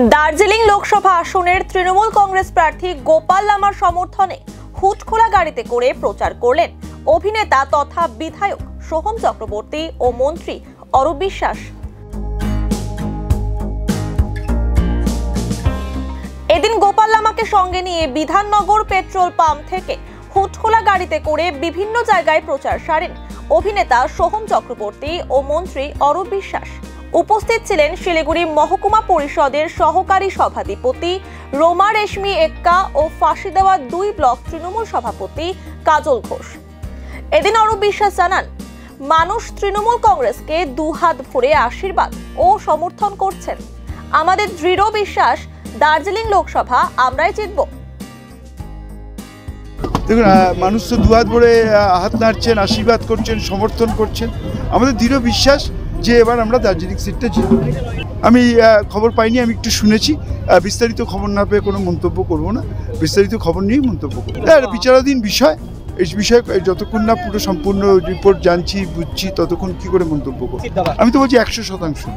দার্জিলিং লোকসভা আসনের তৃণমূল কংগ্রেস প্রার্থী গোপাল লামার সমর্থনে হুটখোলা গাড়িতে করে প্রচার করলেন অভিনেতা তথা বিধায়ক সোহম চক্রবর্তী ও মন্ত্রী অরূপ বিশ্বাস। এদিন গোপাল লামাকে সঙ্গে নিয়ে বিধাননগর পেট্রোল পাম্প থেকে হুটখোলা গাড়িতে করে বিভিন্ন জায়গায় প্রচার সারেন অভিনেতা সোহম চক্রবর্তী ও মন্ত্রী অরূপ বিশ্বাস। উপস্থিত ছিলেন শিলিগুড়ি মহকুমা পরিষদের সহকারী সভাধিপতি রোমা রেশমি এক্কা ও ফাঁসি দেওয়া 2 ব্লক তৃণমূল সভাপতি কাজল ঘোষ। এদিন অরূপ বিশ্বাস জানান, মানুষ তৃণমূল কংগ্রেসকে দুহাত ভরে আশীর্বাদ ও সমর্থন করছেন। আমাদের দৃঢ় বিশ্বাস, দার্জিলিং লোকসভা আমরাই জিতব। দেখুন, মানুষ তো দুহাত ভরে হাত নাড়ছেন, আশীর্বাদ করছেন, সমর্থন করছেন। আমাদের দৃঢ় বিশ্বাস যে এবার আমরা দার্জিলিং সিটটা জিতব। আমি খবর পাইনি, আমি একটু শুনেছি। বিস্তারিত খবর না পেয়ে কোনো মন্তব্য করব না। বিস্তারিত খবর নিয়েই মন্তব্য করব। বিচারাধীন বিষয়, এই বিষয়ে যতক্ষণ না পুরো সম্পূর্ণ রিপোর্ট জানছি, বুঝছি, ততক্ষণ কি করে মন্তব্য করব। আমি তো বলছি 100%।